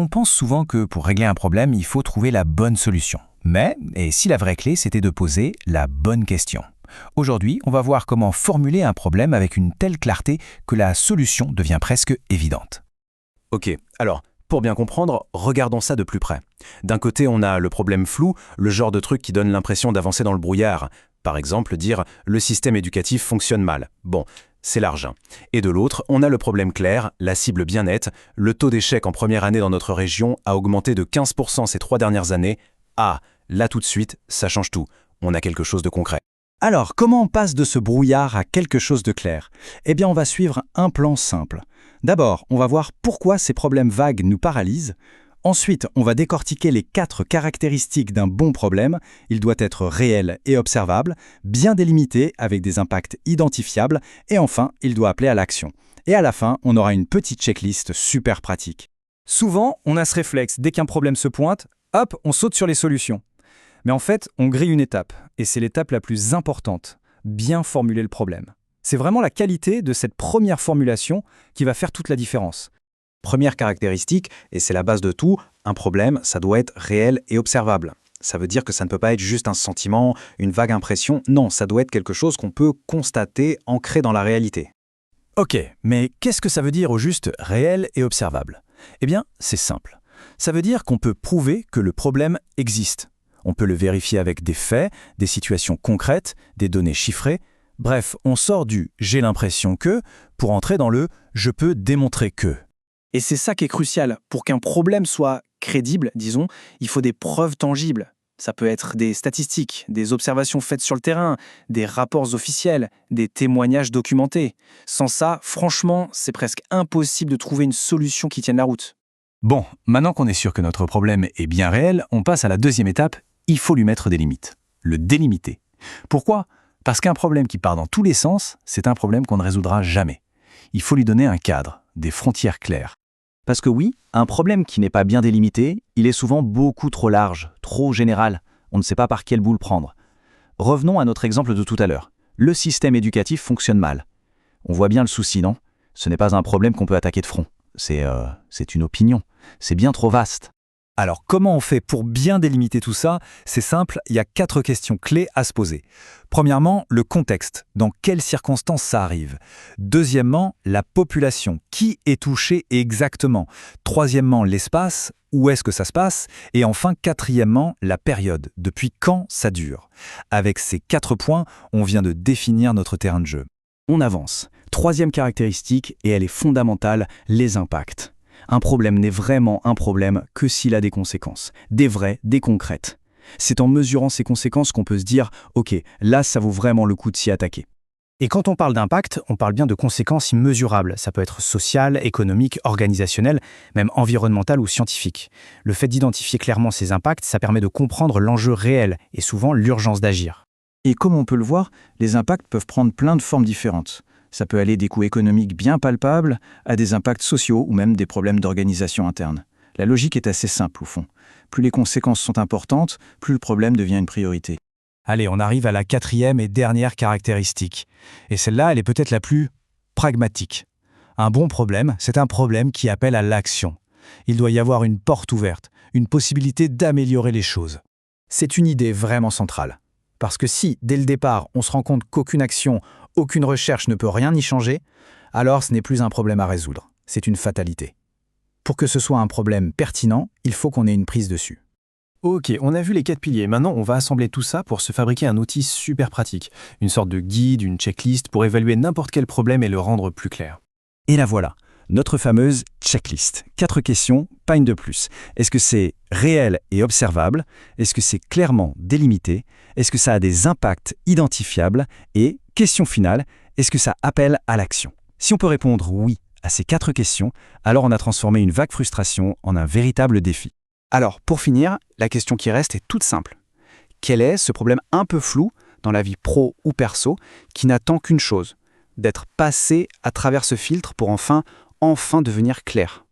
On pense souvent que pour régler un problème, il faut trouver la bonne solution. Mais, et si la vraie clé, c'était de poser la bonne question? Aujourd'hui, on va voir comment formuler un problème avec une telle clarté que la solution devient presque évidente. Ok, alors, pour bien comprendre, regardons ça de plus près. D'un côté, on a le problème flou, le genre de truc qui donne l'impression d'avancer dans le brouillard. Par exemple, dire « le système éducatif fonctionne mal ». Bon, c'est large. Et de l'autre, on a le problème clair, la cible bien nette. Le taux d'échec en première année dans notre région a augmenté de 15% ces 3 dernières années. Ah, là tout de suite, ça change tout. On a quelque chose de concret. Alors, comment on passe de ce brouillard à quelque chose de clair? Eh bien, on va suivre un plan simple. D'abord, on va voir pourquoi ces problèmes vagues nous paralysent. Ensuite, on va décortiquer les 4 caractéristiques d'un bon problème. Il doit être réel et observable, bien délimité avec des impacts identifiables, et enfin, il doit appeler à l'action. Et à la fin, on aura une petite checklist super pratique. Souvent, on a ce réflexe, dès qu'un problème se pointe, hop, on saute sur les solutions. Mais en fait, on grille une étape, et c'est l'étape la plus importante, bien formuler le problème. C'est vraiment la qualité de cette première formulation qui va faire toute la différence. Première caractéristique, et c'est la base de tout, un problème, ça doit être réel et observable. Ça veut dire que ça ne peut pas être juste un sentiment, une vague impression. Non, ça doit être quelque chose qu'on peut constater, ancré dans la réalité. Ok, mais qu'est-ce que ça veut dire au juste réel et observable? Eh bien, c'est simple. Ça veut dire qu'on peut prouver que le problème existe. On peut le vérifier avec des faits, des situations concrètes, des données chiffrées. Bref, on sort du « j'ai l'impression que » pour entrer dans le « je peux démontrer que ». Et c'est ça qui est crucial. Pour qu'un problème soit crédible, disons, il faut des preuves tangibles. Ça peut être des statistiques, des observations faites sur le terrain, des rapports officiels, des témoignages documentés. Sans ça, franchement, c'est presque impossible de trouver une solution qui tienne la route. Bon, maintenant qu'on est sûr que notre problème est bien réel, on passe à la deuxième étape. Il faut lui mettre des limites. Le délimiter. Pourquoi? Parce qu'un problème qui part dans tous les sens, c'est un problème qu'on ne résoudra jamais. Il faut lui donner un cadre, des frontières claires. Parce que oui, un problème qui n'est pas bien délimité, il est souvent beaucoup trop large, trop général. On ne sait pas par quel bout le prendre. Revenons à notre exemple de tout à l'heure. Le système éducatif fonctionne mal. On voit bien le souci, non? Ce n'est pas un problème qu'on peut attaquer de front. C'est une opinion. C'est bien trop vaste. Alors, comment on fait pour bien délimiter tout ça? C'est simple, il y a 4 questions clés à se poser. Premièrement, le contexte. Dans quelles circonstances ça arrive? Deuxièmement, la population. Qui est touché exactement? Troisièmement, l'espace. Où est-ce que ça se passe? Et enfin, quatrièmement, la période. Depuis quand ça dure? Avec ces 4 points, on vient de définir notre terrain de jeu. On avance. Troisième caractéristique, et elle est fondamentale, les impacts. Un problème n'est vraiment un problème que s'il a des conséquences, des vraies, des concrètes. C'est en mesurant ces conséquences qu'on peut se dire « Ok, là, ça vaut vraiment le coup de s'y attaquer ». Et quand on parle d'impact, on parle bien de conséquences immesurables. Ça peut être social, économique, organisationnel, même environnemental ou scientifique. Le fait d'identifier clairement ces impacts, ça permet de comprendre l'enjeu réel et souvent l'urgence d'agir. Et comme on peut le voir, les impacts peuvent prendre plein de formes différentes. Ça peut aller des coûts économiques bien palpables à des impacts sociaux ou même des problèmes d'organisation interne. La logique est assez simple au fond. Plus les conséquences sont importantes, plus le problème devient une priorité. Allez, on arrive à la 4e et dernière caractéristique. Et celle-là, elle est peut-être la plus pragmatique. Un bon problème, c'est un problème qui appelle à l'action. Il doit y avoir une porte ouverte, une possibilité d'améliorer les choses. C'est une idée vraiment centrale. Parce que si, dès le départ, on se rend compte qu'aucune action, aucune recherche ne peut rien y changer, alors ce n'est plus un problème à résoudre, c'est une fatalité. Pour que ce soit un problème pertinent, il faut qu'on ait une prise dessus. Ok, on a vu les 4 piliers. Maintenant, on va assembler tout ça pour se fabriquer un outil super pratique. Une sorte de guide, une checklist pour évaluer n'importe quel problème et le rendre plus clair. Et la voilà, notre fameuse checklist. 4 questions, pas une de plus. Est-ce que c'est réel et observable? Est-ce que c'est clairement délimité? Est-ce que ça a des impacts identifiables? Et, question finale, est-ce que ça appelle à l'action? Si on peut répondre oui à ces 4 questions, alors on a transformé une vague frustration en un véritable défi. Alors, pour finir, la question qui reste est toute simple. Quel est ce problème un peu flou dans la vie pro ou perso qui n'attend qu'une chose, d'être passé à travers ce filtre pour enfin devenir clair?